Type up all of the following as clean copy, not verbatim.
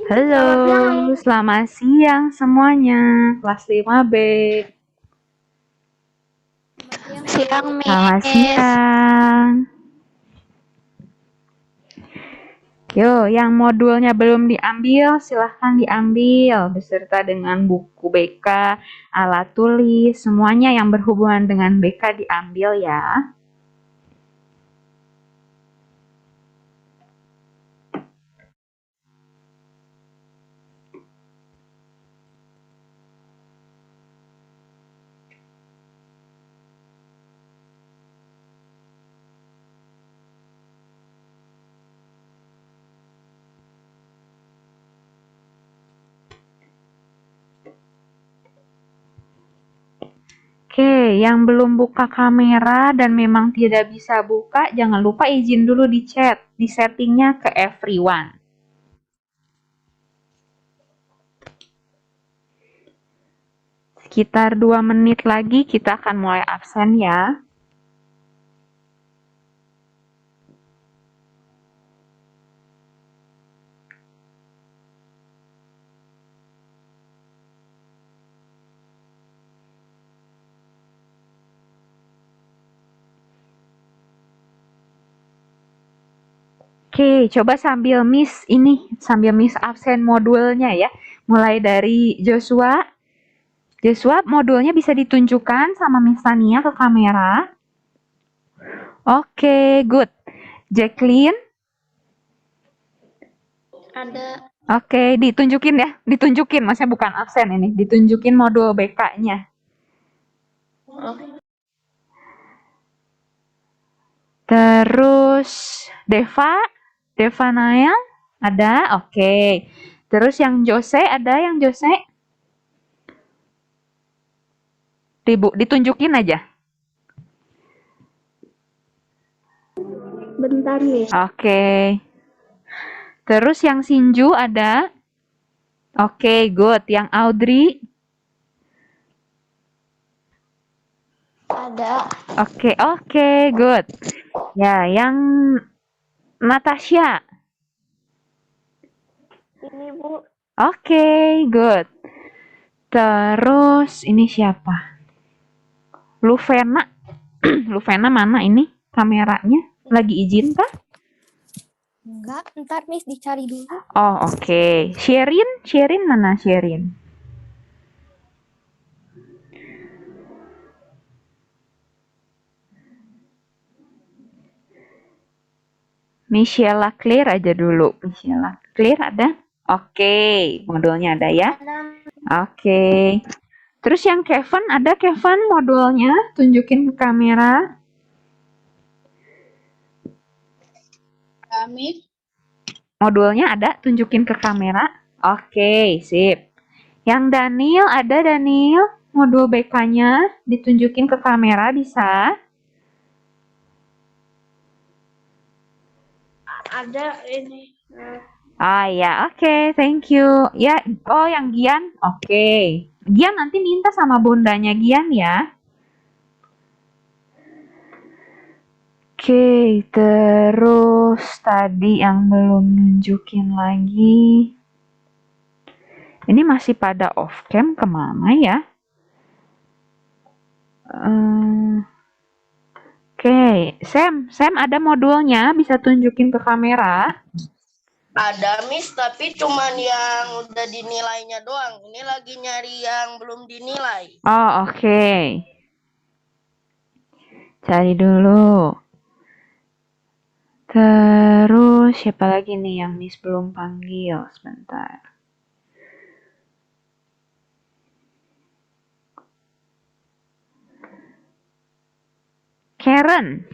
Halo, Selamat siang. selamat siang semuanya. Kelas 5B. Siang, Selamat Miss. siang. Yo, yang modulnya belum diambil, silahkan diambil beserta dengan buku BK, alat tulis, semuanya yang berhubungan dengan BK diambil ya. Oke, yang belum buka kamera dan memang tidak bisa buka, jangan lupa izin dulu di chat, di settingnya ke everyone. Sekitar 2 menit lagi kita akan mulai absen ya. Oke, coba sambil Miss absen modulnya ya. Mulai dari Joshua. Joshua, modulnya bisa ditunjukkan sama Miss Tania ke kamera. Oke, good. Jacqueline. Ada. Oke, ditunjukin ya. Ditunjukin, maksudnya bukan absen ini. Ditunjukin modul BK-nya. Oh, Terus Deva. Deva Nael. Ada? Oke. Terus yang Jose, ada yang Jose? Ditunjukin aja. bentar, Miss. Oke. Terus yang Sinju ada? Oke, good. Yang Audrey? Ada. Oke, good. Ya, yang Natasha? Ini, Bu. Oke, good. Terus ini siapa? Luvena. Luvena mana ini kameranya? Lagi izin kah? Enggak, ntar Miss dicari dulu. Oh, oke. Sherin mana Sherin? Michelle Clear aja dulu. Michelle Clear ada? Oke, modulnya ada ya. Oke. Terus yang Kevin, ada Kevin modulnya? Tunjukin ke kamera. Miss. Modulnya ada, tunjukin ke kamera. Oke, sip. Yang Daniel, ada Daniel? Modul BK-nya ditunjukin ke kamera bisa? Ada ini. Ah ya, oke, thank you. Ya, oh yang Gian, oke. Gian nanti minta sama bundanya Gian ya. Oke, terus tadi yang belum nunjukin lagi. Ini masih pada off cam kemana ya? Oke, Sam ada modulnya, bisa tunjukin ke kamera. Ada, Miss, tapi cuman yang udah dinilainya doang. Ini lagi nyari yang belum dinilai. Oh, oke. Cari dulu. Terus siapa lagi nih yang Miss belum panggil? Sebentar. Karen.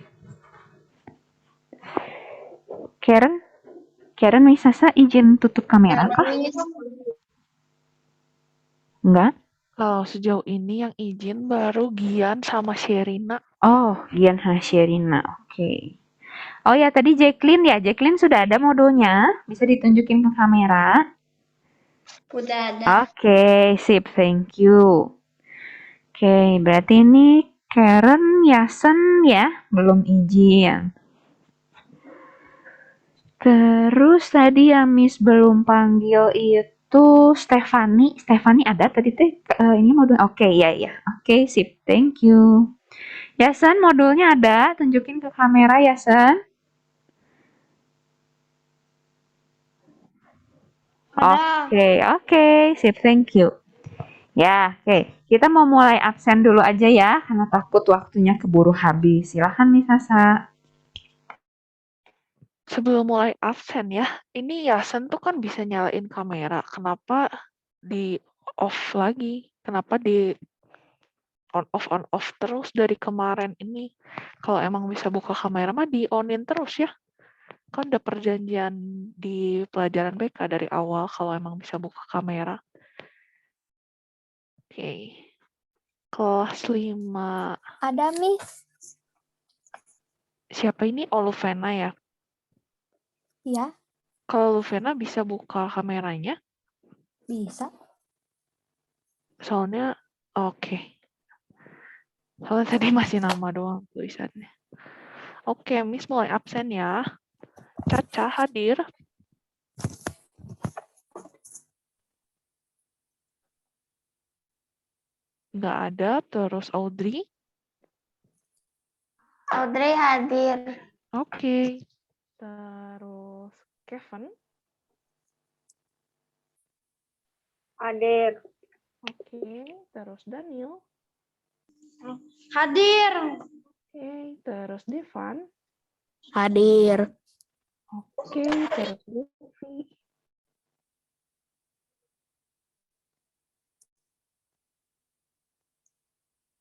Karen Miss Sasa izin tutup kamera kah? Enggak? Kalau sejauh ini yang izin baru Gian sama Sherina. Oh, Gian Hasherina. Oke. Oh ya, tadi Jacqueline ya. Jacqueline sudah ada modulnya. Bisa ditunjukin ke kamera. Udah ada. Oke, sip. Thank you. Oke, berarti ini Karen, Yasen ya, belum izin. Terus tadi yang Miss belum panggil itu Stefani. Stefani ada tadi teh ini modul. Oke, ya ya. Oke, sip. Thank you. Yasen, modulnya ada. Tunjukin ke kamera, Yasen. Oke, oke. Sip, thank you. Ya, oke. Kita mau mulai absen dulu aja ya, karena takut waktunya keburu habis. Silahkan, Miss Sasa. Sebelum mulai absen ya, ini Yasen tuh kan bisa nyalain kamera. Kenapa di off lagi? Kenapa di on off terus dari kemarin ini? Kalau emang bisa buka kamera mah di onin terus ya. Kan udah perjanjian di pelajaran BK dari awal kalau emang bisa buka kamera. Oke. Kelas 5. Ada, Miss. Siapa ini? Oluvena ya? Ya, Kalau Oluvena bisa buka kameranya? bisa. Soalnya, oke. Soalnya tadi masih nama doang tulisannya. Oke, Miss mulai absen ya. Caca hadir. Nggak ada. Terus Audrey. Audrey hadir. Oke. Terus Kevin. Hadir. Oke. Terus Daniel. Hadir. Oke. Terus Devan. Hadir. Oke. Terus Luffy.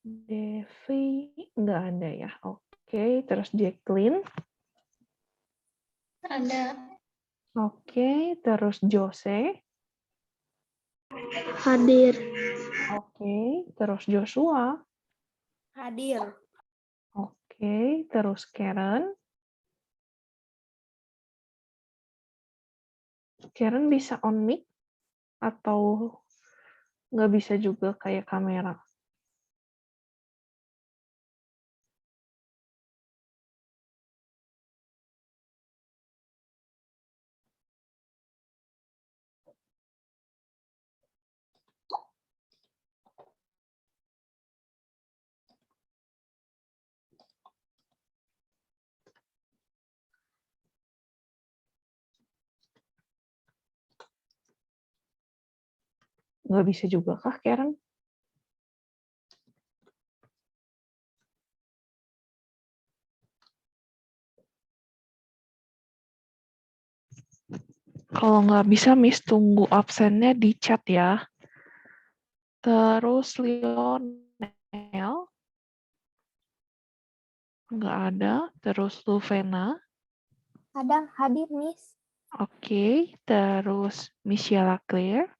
Devi nggak ada ya. Oke. Terus Jacqueline. Ada. Oke. Terus Jose. Hadir. Oke. Terus Joshua. Hadir. Oke. Terus Karen. Karen bisa on mic atau nggak bisa juga kayak kamera? Nggak bisa juga kah, Karen? Kalau nggak bisa, Miss tunggu absennya di chat ya. Terus Lionel. Nggak ada. Terus Luvena. Ada, hadir, Miss. Oke. Terus Michelle Claire.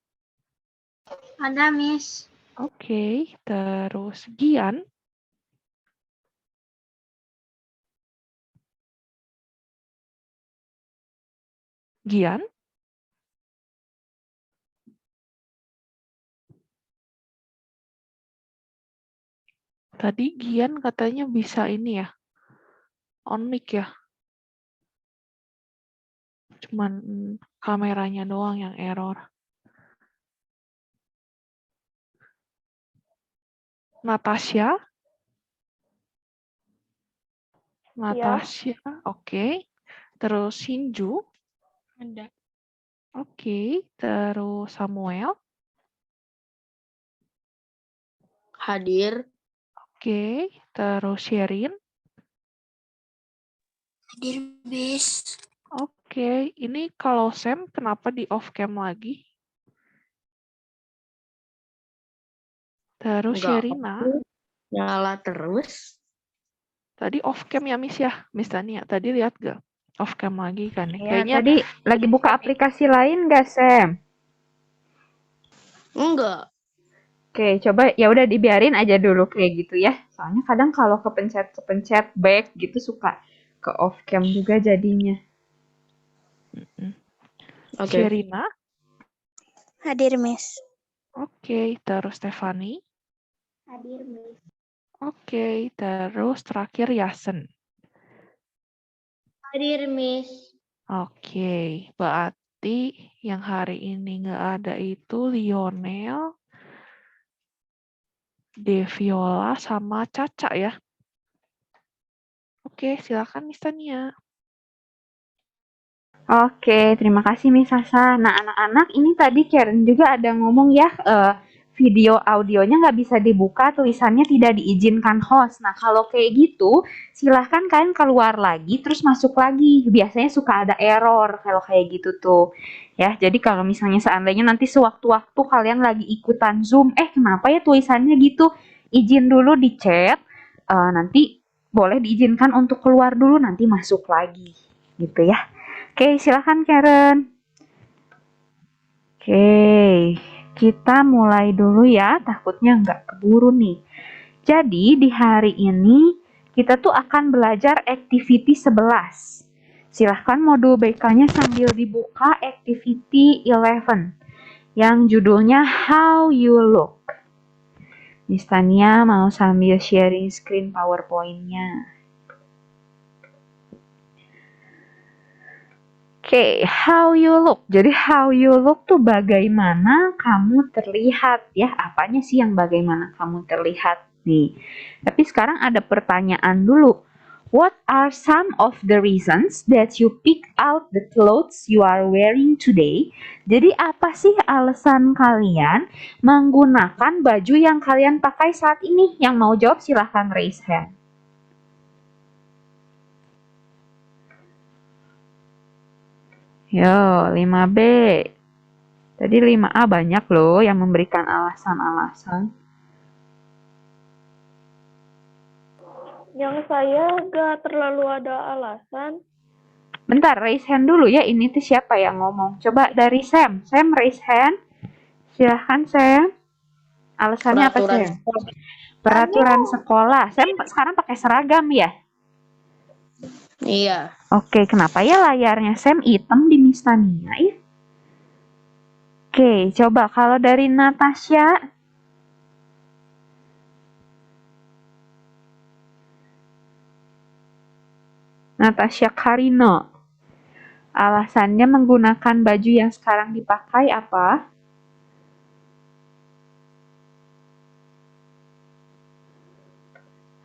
Ada, Miss. Oke. Terus Gian. Gian. Tadi Gian katanya bisa ini ya. On mic ya. Cuman kameranya doang yang error. Natasha. Natasha, oke. Terus Shinju. Ada. Oke. Terus Samuel. Hadir. Oke. Terus Sherin. Hadir, Miss. Oke. Ini kalau Sam kenapa di off cam lagi? Terus Enggak, Sherina. nyala terus. Tadi off cam ya, Miss ya? Miss Tania, tadi lihat gak? Off cam lagi kan? Ya, Kayaknya tadi lagi buka aplikasi lain nggak, Sam? Enggak. Oke, coba ya udah dibiarin aja dulu kayak gitu ya. Soalnya kadang kalau kepencet back gitu suka ke off cam juga jadinya. Oke. Sherina. Hadir, Miss. Oke. Terus Stephanie. Hadir, Miss. Oke. Terus terakhir Yasen. Hadir, Miss. Oke, berarti yang hari ini nggak ada itu Lionel, Deviola, sama Caca ya. Oke, silakan Miss Tania. Oke, terima kasih Miss Sasa. Nah, anak-anak ini tadi Karen juga ada ngomong ya, video audionya nggak bisa dibuka, tulisannya tidak diizinkan host. Nah, kalau kayak gitu, silahkan kalian keluar lagi, terus masuk lagi. Biasanya suka ada error kalau kayak gitu tuh. Ya, jadi kalau misalnya seandainya nanti sewaktu-waktu kalian lagi ikutan Zoom, kenapa ya tulisannya gitu? Izin dulu di chat, nanti boleh diizinkan untuk keluar dulu, nanti masuk lagi. Gitu ya. Oke, silahkan Karen. Oke, kita mulai dulu ya, takutnya nggak keburu nih. Jadi di hari ini kita tuh akan belajar activity 11. Silahkan modul BK-nya sambil dibuka activity 11 yang judulnya How You Look. Miss Tania mau sambil sharing screen PowerPoint-nya. Oke, how you look. Jadi how you look tuh bagaimana kamu terlihat ya. Apanya sih yang bagaimana kamu terlihat nih. Tapi sekarang ada pertanyaan dulu. What are some of the reasons that you pick out the clothes you are wearing today? Jadi apa sih alasan kalian menggunakan baju yang kalian pakai saat ini? Yang mau jawab silahkan raise hand. Yo, 5B. Tadi 5A banyak loh yang memberikan alasan-alasan. Yang saya gak terlalu ada alasan. Bentar, raise hand dulu ya. Ini tuh siapa yang ngomong? Coba dari Sam. Sam raise hand. Silahkan Sam. Alasannya apa Peraturan Sam? Peraturan sekolah. Sam sekarang pakai seragam ya? Iya. Oke, kenapa ya layarnya Sam hitam di Miss Tania ya? Oke, coba kalau dari Natasha. Natasha Karino. Alasannya menggunakan baju yang sekarang dipakai apa?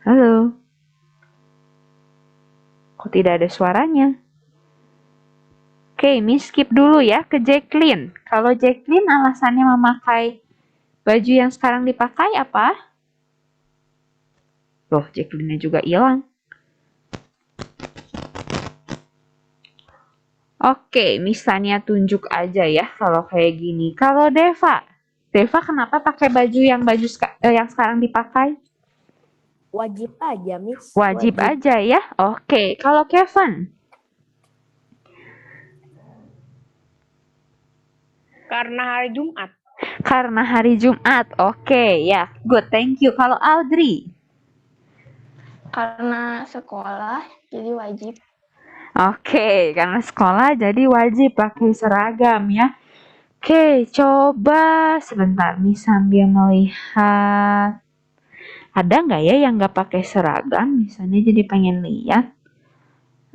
Halo. Kok tidak ada suaranya? Oke, Miss skip dulu ya ke Jacqueline. Kalau Jacqueline alasannya memakai baju yang sekarang dipakai apa? Loh, Jacqueline-nya juga hilang. Oke, Miss Tania tunjuk aja ya kalau kayak gini. Kalau Deva kenapa pakai baju yang sekarang dipakai? Wajib aja, Miss. Wajib aja ya. Oke, kalau Kevin? Karena hari Jumat. Karena hari Jumat. Oke, ya. Good, thank you. Kalau Audrey? Karena sekolah jadi wajib. Oke, karena sekolah jadi wajib pakai seragam ya. Oke, coba sebentar nih sambil melihat. Ada nggak ya yang nggak pakai seragam? Misalnya jadi pengen lihat.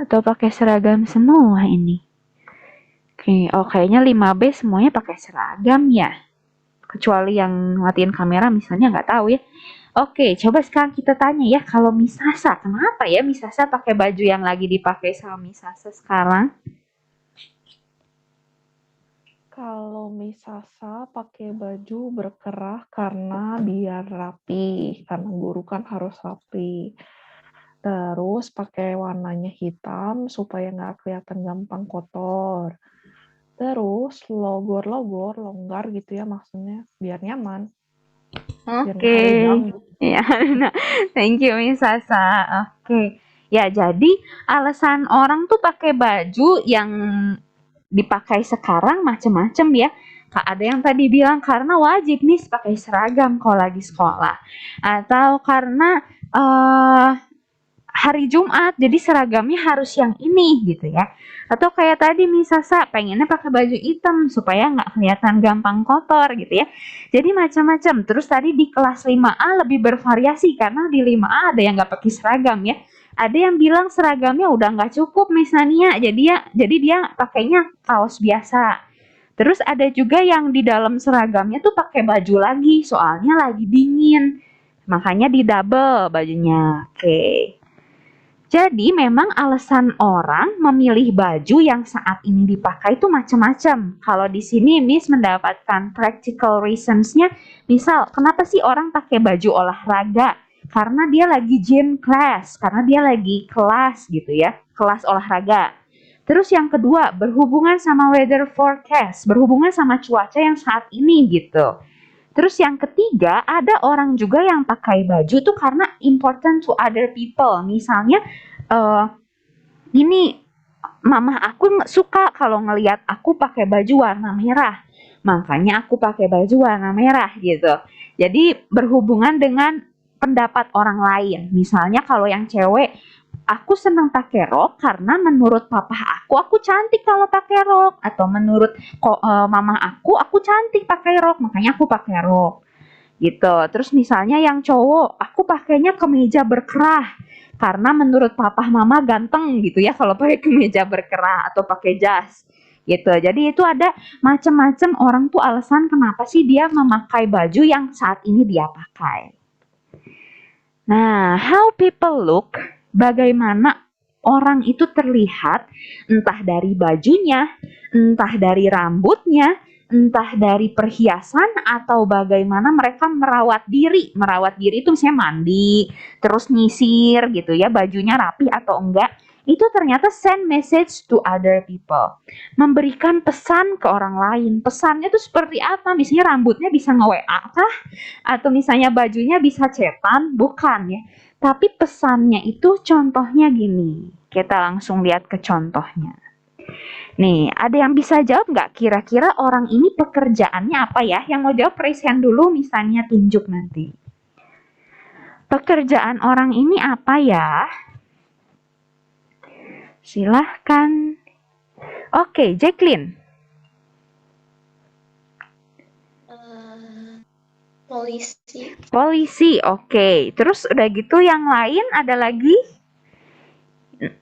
Atau pakai seragam semua ini? Oke, kayaknya 5B semuanya pakai seragam ya. Kecuali yang matiin kamera misalnya nggak tahu ya. Oke, coba sekarang kita tanya ya, kalau Miss Sasa, kenapa ya Miss Sasa pakai baju yang lagi dipakai sama Miss Sasa sekarang? Kalau Miss Sasa pakai baju berkerah karena biar rapi, karena guru kan harus rapi. Terus pakai warnanya hitam supaya nggak kelihatan gampang kotor. Terus logor-logor, longgar gitu ya maksudnya, biar nyaman. Oke. Ya, nah, thank you Miss Sasa. Oke. Ya, jadi alasan orang tuh pakai baju yang dipakai sekarang macem-macem ya. Ada yang tadi bilang karena wajib nih pakai seragam kalau lagi sekolah. Atau karena hari Jumat, jadi seragamnya harus yang ini gitu ya. Atau kayak tadi Miss Sasa pengennya pakai baju hitam supaya nggak kelihatan gampang kotor gitu ya. Jadi macam-macam. Terus tadi di kelas 5A lebih bervariasi karena di 5A ada yang nggak pakai seragam ya. Ada yang bilang seragamnya udah nggak cukup misalnya, jadi dia pakainya kaos biasa. Terus ada juga yang di dalam seragamnya tuh pakai baju lagi, soalnya lagi dingin. Makanya di double bajunya. Oke. Jadi memang alasan orang memilih baju yang saat ini dipakai itu macam-macam. Kalau di sini Miss mendapatkan practical reasons-nya, misal kenapa sih orang pakai baju olahraga? Karena dia lagi gym class, karena dia lagi kelas gitu ya, kelas olahraga. Terus yang kedua, berhubungan sama weather forecast, berhubungan sama cuaca yang saat ini gitu. Terus yang ketiga, ada orang juga yang pakai baju tuh karena important to other people. Misalnya, ini mama aku suka kalau ngelihat aku pakai baju warna merah. Makanya aku pakai baju warna merah gitu. Jadi berhubungan dengan pendapat orang lain. Misalnya kalau yang cewek, aku senang pakai rok karena menurut papa aku cantik kalau pakai rok. Atau menurut mama aku cantik pakai rok, makanya aku pakai rok gitu. Terus misalnya yang cowok, aku pakainya kemeja berkerah karena menurut papa mama ganteng gitu ya kalau pakai kemeja berkerah atau pakai jas gitu. Jadi itu ada macam-macam orang tuh alasan kenapa sih dia memakai baju yang saat ini dia pakai. Nah, how people look, bagaimana orang itu terlihat entah dari bajunya, entah dari rambutnya, entah dari perhiasan atau bagaimana mereka merawat diri. Merawat diri itu misalnya mandi, terus nyisir gitu ya, bajunya rapi atau enggak. Itu ternyata send message to other people. Memberikan pesan ke orang lain. Pesannya itu seperti apa? Misalnya rambutnya bisa nge-WA kah? Atau misalnya bajunya bisa cetan? Bukan ya. Tapi pesannya itu contohnya gini. Kita langsung lihat ke contohnya. Nih, ada yang bisa jawab nggak kira-kira orang ini pekerjaannya apa ya? Yang mau jawab raise hand dulu, misalnya tunjuk nanti. Pekerjaan orang ini apa ya? Silahkan. Oke, Jacqueline. Polisi. Polisi, oke. Terus udah gitu yang lain ada lagi?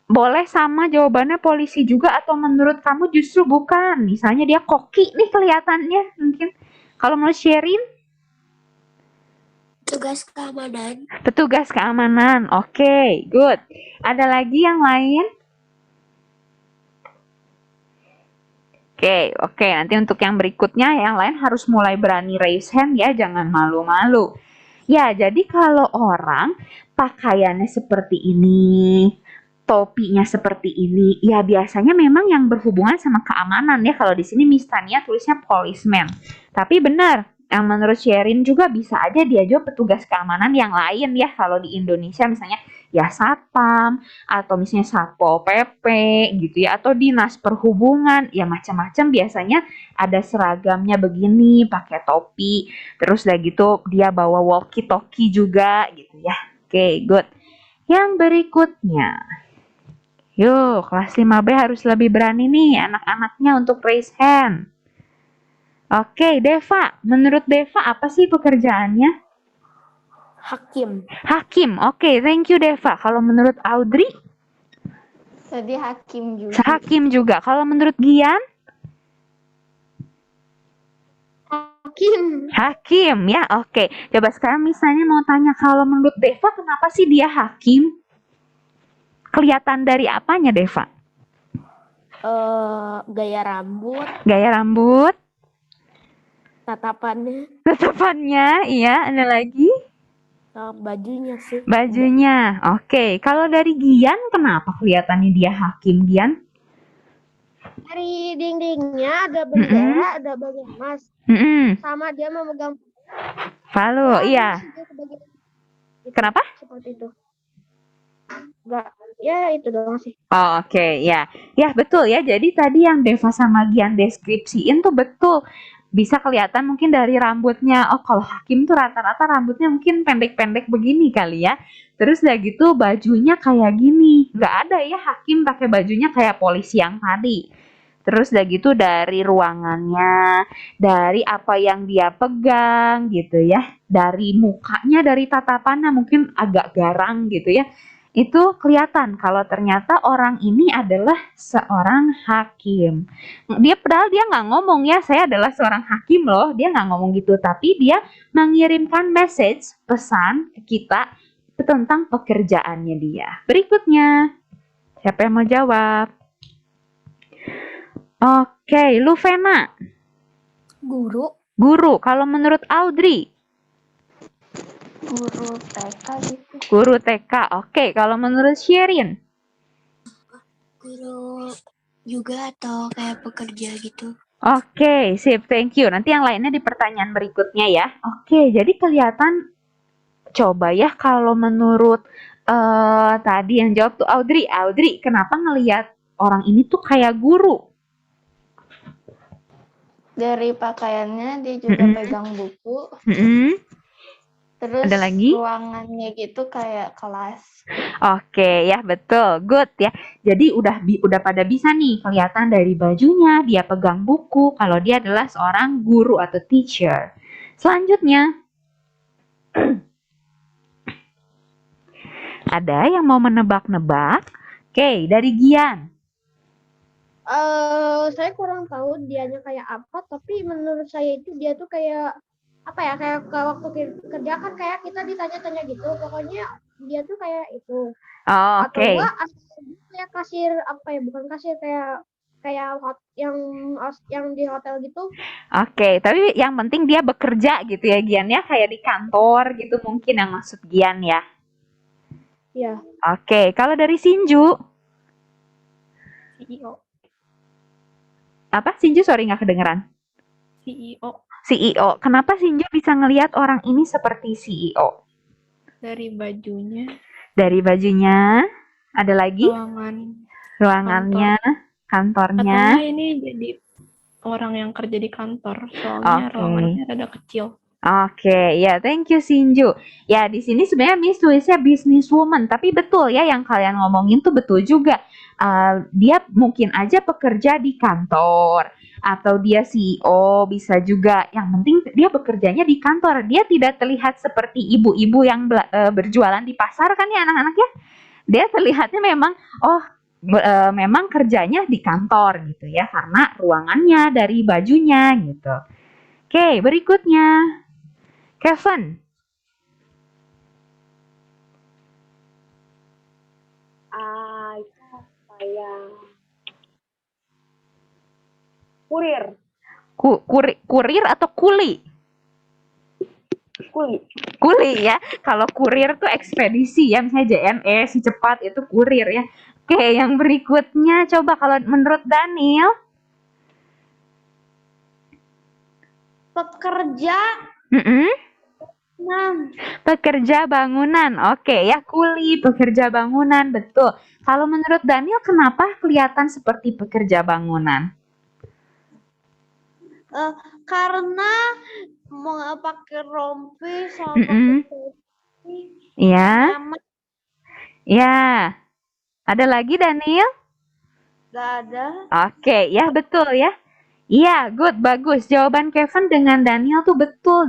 Boleh sama jawabannya polisi juga atau menurut kamu justru bukan? Misalnya dia koki nih kelihatannya mungkin. Kalau mau sharing? Tugas keamanan. Petugas keamanan, oke, good. Ada lagi yang lain? Oke, nanti untuk yang berikutnya yang lain harus mulai berani raise hand ya, jangan malu-malu. Ya, jadi kalau orang pakaiannya seperti ini, topinya seperti ini, ya biasanya memang yang berhubungan sama keamanan ya. Kalau di sini Miss Tania tulisnya policeman. Tapi benar, yang menurut Sherin juga bisa aja dia juga petugas keamanan yang lain ya. Kalau di Indonesia misalnya ya satpam atau misalnya satpol PP gitu ya, atau dinas perhubungan, ya macam-macam biasanya ada seragamnya begini, pakai topi, terus udah gitu dia bawa walkie talkie juga gitu ya. Oke, good. Yang berikutnya, yuk kelas 5B harus lebih berani nih anak-anaknya untuk raise hand. Oke, Deva, menurut Deva apa sih pekerjaannya? Hakim. Hakim, oke, thank you Deva. Kalau menurut Audrey? Tadi hakim juga. Hakim juga. Kalau menurut Gian? Hakim. Hakim, ya oke. Coba sekarang misalnya mau tanya, kalau menurut Deva kenapa sih dia hakim? Kelihatan dari apanya Deva? Gaya rambut, Gaya rambut, tatapannya, tatapannya, iya, ada lagi? bajunya sih. Bajunya, oke. Kalau dari Gian, kenapa kelihatannya dia hakim, Gian? Dari dindingnya ada bendera, ada bagian emas, sama dia memegang Palu, iya. Kenapa? seperti itu. Enggak, ya itu doang sih. Oh, oke, ya. Ya, betul ya. Jadi tadi yang Deva sama Gian deskripsiin tuh betul. Bisa kelihatan mungkin dari rambutnya. Oh, kalau hakim tuh rata-rata rambutnya mungkin pendek-pendek begini kali ya. Terus udah gitu bajunya kayak gini. Nggak ada ya hakim pakai bajunya kayak polisi yang tadi. Terus udah gitu dari ruangannya, dari apa yang dia pegang gitu ya. Dari mukanya, dari tatapannya mungkin agak garang gitu ya. itu kelihatan kalau ternyata orang ini adalah seorang hakim. Padahal dia nggak ngomong ya, saya adalah seorang hakim loh. Dia nggak ngomong gitu, tapi dia mengirimkan message, pesan ke kita tentang pekerjaannya dia. Berikutnya, siapa yang mau jawab? Oke, Luvena. Guru. Guru. Kalau menurut Audrey? Guru TK gitu. Guru TK. Oke, kalau menurut Sherin? Guru juga atau kayak pekerja gitu. Oke, sip, thank you. Nanti yang lainnya di pertanyaan berikutnya ya. Oke, jadi kelihatan, coba ya kalau menurut tadi yang jawab tuh Audrey. Audrey, kenapa ngelihat orang ini tuh kayak guru? Dari pakaiannya dia juga pegang buku. Terus Ada lagi? ruangannya gitu kayak kelas. Oke, ya betul, good ya. Jadi udah pada bisa nih kelihatan dari bajunya dia pegang buku kalau dia adalah seorang guru atau teacher. Selanjutnya, ada yang mau menebak-nebak? Oke, dari Gian. Saya kurang tahu dianya kayak apa, tapi menurut saya itu dia tuh kayak apa ya, kayak waktu kerja kan kayak kita ditanya-tanya gitu, pokoknya dia tuh kayak itu. Oh, Atau oke. enggak kayak kasir, apa ya, bukan kasir, kayak yang di hotel gitu. Oke, tapi yang penting dia bekerja gitu ya Gian ya, kayak di kantor gitu mungkin yang maksud Gian ya. Iya. Oke, kalau dari Sinju? CEO. Apa? Sinju, sorry nggak kedengeran. CEO. CEO. Kenapa Sinju bisa ngelihat orang ini seperti CEO? Dari bajunya. Dari bajunya. Ada lagi? Ruangannya, kantornya. Atau ini jadi orang yang kerja di kantor, soalnya ruangannya rada kecil. Oke, ya, thank you Sinju. Ya, di sini sebenarnya Miss tulisnya businesswoman, tapi betul ya yang kalian ngomongin tuh betul juga. Dia mungkin aja pekerja di kantor atau dia CEO, bisa juga. Yang penting dia bekerjanya di kantor. Dia tidak terlihat seperti ibu-ibu yang berjualan di pasar kan ya anak-anak ya. Dia terlihatnya memang memang kerjanya di kantor gitu ya, karena ruangannya, dari bajunya gitu. Oke, berikutnya. Kevin. Itu kayak kurir. Kurir atau kuli? Kuli ya. Kalau kurir tuh ekspedisi ya, misalnya JNE, si cepat itu kurir ya. Oke, yang berikutnya coba kalau menurut Daniel. Pekerja. Pekerja bangunan. Oke ya, kuli, pekerja bangunan, betul. Kalau menurut Daniel, kenapa kelihatan seperti pekerja bangunan? Karena mau pakai rompi sama Iya. Ya. Ada lagi Daniel? Gak ada. Oke, ya betul ya. Iya, good, bagus. Jawaban Kevin dengan Daniel tuh betul.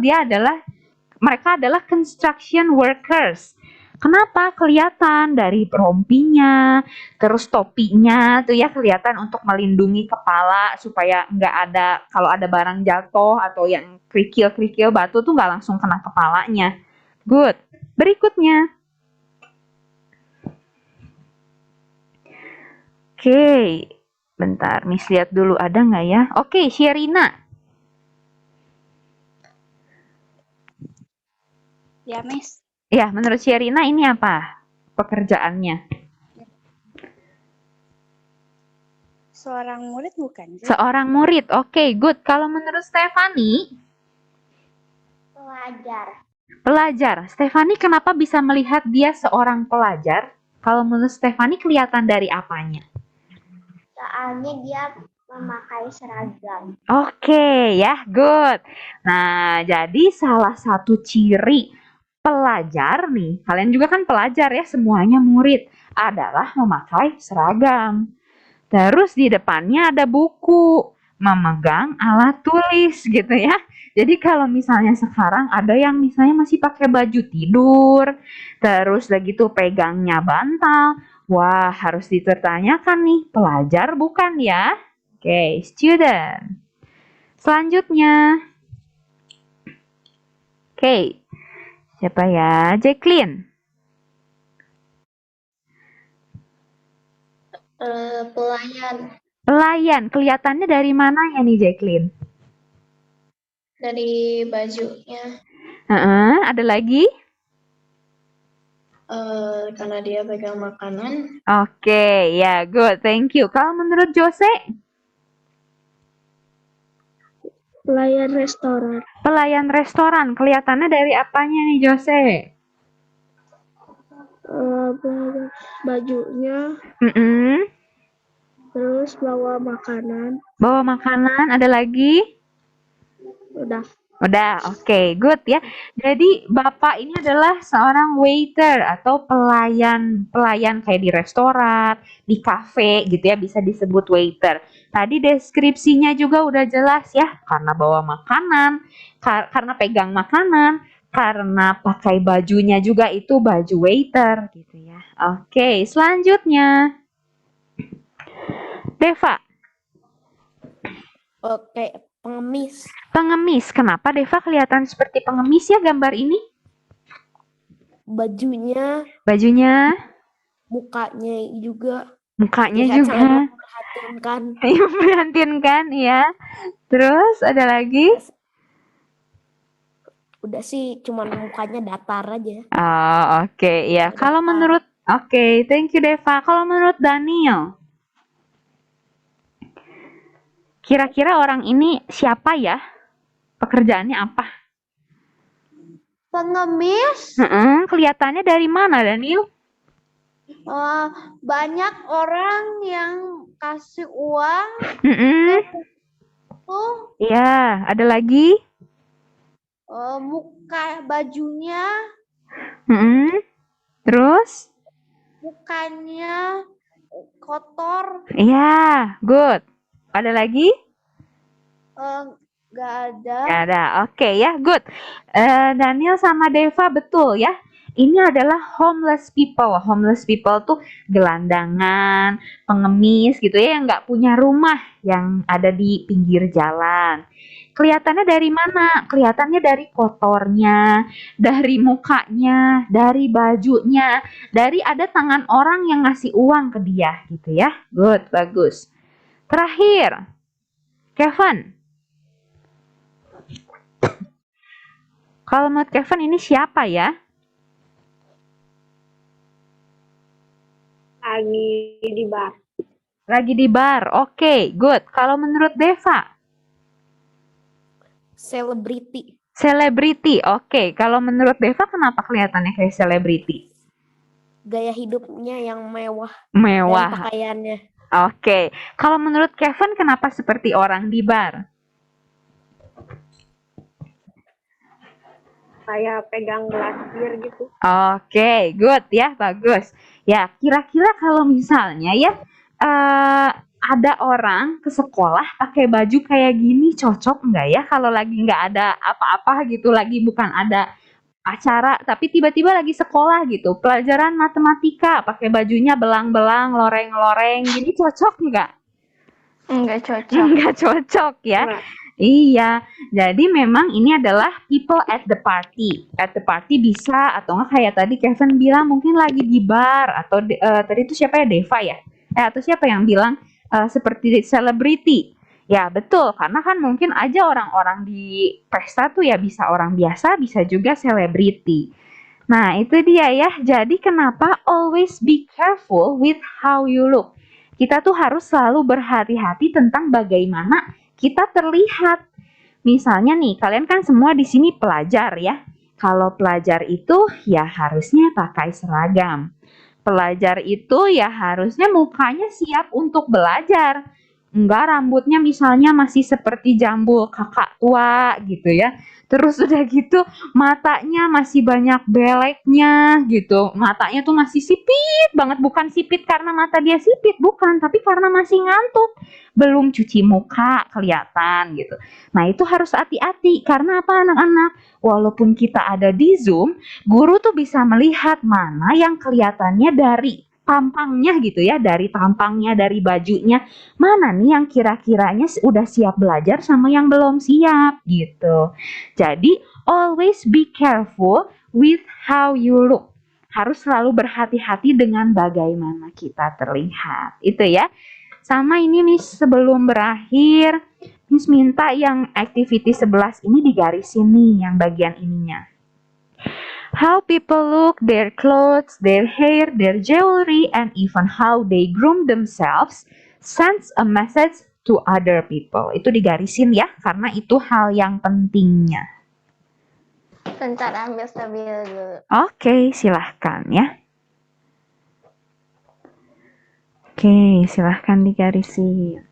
Mereka adalah construction workers. Kenapa? Kelihatan dari rompinya, terus topinya tuh ya kelihatan untuk melindungi kepala supaya nggak ada, kalau ada barang jatuh atau yang kerikil-kerikil batu tuh nggak langsung kena kepalanya. Good. Berikutnya. Oke, bentar, Miss lihat dulu ada nggak ya? Oke, Sherina. Ya, Miss. Ya, menurut Sherina ini apa pekerjaannya? Seorang murid bukan? Seorang murid, oke, good. Kalau menurut Stefani? Pelajar. Stefani kenapa bisa melihat dia seorang pelajar? Kalau menurut Stefani kelihatan dari apanya? Soalnya dia memakai seragam. Oke, ya, good. Nah, jadi salah satu ciri pelajar nih, kalian juga kan pelajar ya, semuanya murid, adalah memakai seragam. Terus di depannya ada buku. memegang alat tulis gitu ya. Jadi kalau misalnya sekarang ada yang misalnya masih pakai baju tidur, terus udah gitu pegangnya bantal, wah harus dipertanyakan nih, pelajar bukan ya? Oke, student. Selanjutnya, oke, siapa ya? Jacqueline. Pelayan Pelayan, kelihatannya dari mana ya nih Jacqueline? dari bajunya, Ada lagi? karena dia pegang makanan. Oke, ya, good, thank you. Kalau menurut Jose, Pelayan restoran. pelayan restoran, kelihatannya dari apanya nih Jose? Bajunya, Mm-mm. terus bawa makanan. Bawa makanan, ada lagi? Udah. Udah, oke, good ya. Jadi Bapak ini adalah seorang waiter atau pelayan kayak di restoran, di kafe gitu ya, bisa disebut waiter. Tadi deskripsinya juga udah jelas ya, karena bawa makanan, karena pegang makanan, karena pakai bajunya juga itu baju waiter gitu ya. Oke, selanjutnya Deva, Oke, pengemis. pengemis. Kenapa Deva kelihatan seperti pengemis ya gambar ini? Bajunya, Bajunya, mukanya juga mukanya terlihat juga sangat memprihatinkan. memprihatinkan ya. Terus ada lagi? Udah sih, cuman mukanya datar aja. Oh, oke ya. Kalau menurut oke, thank you Deva. Kalau menurut Daniel, kira-kira orang ini siapa ya? Pekerjaannya apa? Pengemis, Kelihatannya dari mana Daniel? banyak orang yang kasih uang tuh, Iya, ada lagi? muka bajunya, Terus? mukanya kotor, Iya, good. Ada lagi? nggak ada. Nggak ada. Oke ya, good. Daniel sama Deva betul ya. Ini adalah homeless people. Homeless people tuh gelandangan, pengemis gitu ya, yang nggak punya rumah, yang ada di pinggir jalan. Kelihatannya dari mana? Kelihatannya dari kotornya, dari mukanya, dari bajunya, dari ada tangan orang yang ngasih uang ke dia gitu ya. Good, bagus. Terakhir, Kevin. Kalau menurut Kevin ini siapa ya? Lagi di bar. Lagi di bar. Oke, good. Kalau menurut Deva? Selebriti. Selebriti. Oke, kalau menurut Deva kenapa kelihatannya kayak selebriti? Gaya hidupnya yang mewah. Mewah. Dan pakaiannya. Oke. Kalau menurut Kevin kenapa seperti orang di bar? Kayak pegang gelas bir gitu. Oke, good ya, bagus. Ya, kira-kira kalau misalnya ya ada orang ke sekolah pakai baju kayak gini cocok nggak ya kalau lagi nggak ada apa-apa gitu, lagi bukan ada acara tapi tiba-tiba lagi sekolah gitu, pelajaran matematika pakai bajunya belang-belang, loreng-loreng gini cocok nggak? Enggak cocok. Nggak cocok ya. Iya, jadi memang ini adalah people at the party. At the party bisa atau enggak kayak tadi Kevin bilang mungkin lagi di bar atau tadi itu siapa ya, Deva ya? Atau siapa yang bilang seperti selebriti? Ya betul, karena kan mungkin aja orang-orang di pesta tuh ya bisa orang biasa, bisa juga selebriti. Nah itu dia ya, jadi kenapa always be careful with how you look. Kita tuh harus selalu berhati-hati tentang bagaimana kita terlihat. Misalnya nih, kalian kan semua di sini pelajar ya. Kalau pelajar itu ya harusnya pakai seragam. Pelajar itu ya harusnya mukanya siap untuk belajar. enggak rambutnya misalnya masih seperti jambul kakak tua gitu ya. Terus udah gitu matanya masih banyak beleknya gitu. Matanya tuh masih sipit banget, bukan sipit karena mata dia sipit, bukan, tapi karena masih ngantuk. Belum cuci muka kelihatan gitu. Nah, itu harus hati-hati karena apa anak-anak? Walaupun kita ada di Zoom, guru tuh bisa melihat mana yang kelihatannya dari tampangnya gitu ya, dari tampangnya, dari bajunya, mana nih yang kira-kiranya udah siap belajar sama yang belum siap gitu. Jadi, always be careful with how you look. Harus selalu berhati-hati dengan bagaimana kita terlihat. Itu ya. Sama ini Miss, sebelum berakhir, Miss minta yang activity 11 ini digarisin nih, yang bagian ininya. How people look, their clothes, their hair, their jewelry, and even how they groom themselves sends a message to other people. Itu digarisin ya, karena itu hal yang pentingnya. Bentar, ambil stabil dulu. Oke, silahkan ya. Oke, silahkan digarisin.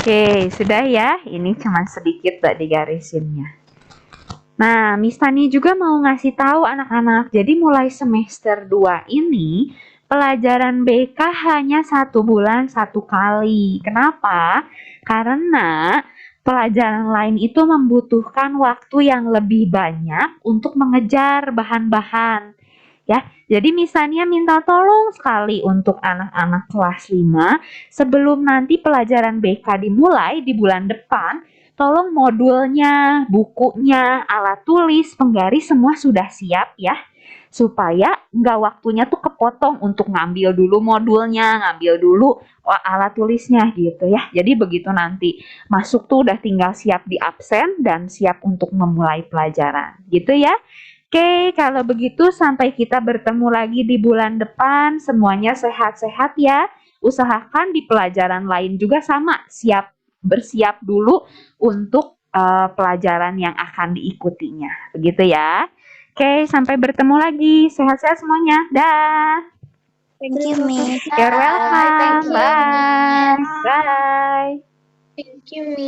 Oke, sudah ya. Ini cuma sedikit Mbak digarisinnya. Nah, Miss Tani juga mau ngasih tahu anak-anak. Jadi mulai semester 2 ini, pelajaran BK hanya 1 bulan 1 kali. Kenapa? Karena pelajaran lain itu membutuhkan waktu yang lebih banyak untuk mengejar bahan-bahan. Ya, jadi misalnya minta tolong sekali untuk anak-anak kelas 5 sebelum nanti pelajaran BK dimulai di bulan depan, tolong modulnya, bukunya, alat tulis, penggaris semua sudah siap ya. Supaya nggak waktunya tuh kepotong untuk ngambil dulu modulnya, ngambil dulu alat tulisnya gitu ya. Jadi begitu nanti masuk tuh udah tinggal siap di absen dan siap untuk memulai pelajaran. Gitu ya. Oke, kalau begitu sampai kita bertemu lagi di bulan depan. Semuanya sehat-sehat ya. Usahakan di pelajaran lain juga sama, bersiap dulu untuk pelajaran yang akan diikutinya. Begitu ya. Oke, sampai bertemu lagi. Sehat-sehat semuanya. Dah. Thank you, Miss. You're welcome. Thank you, Bye. Miss. Bye. Thank you, Miss.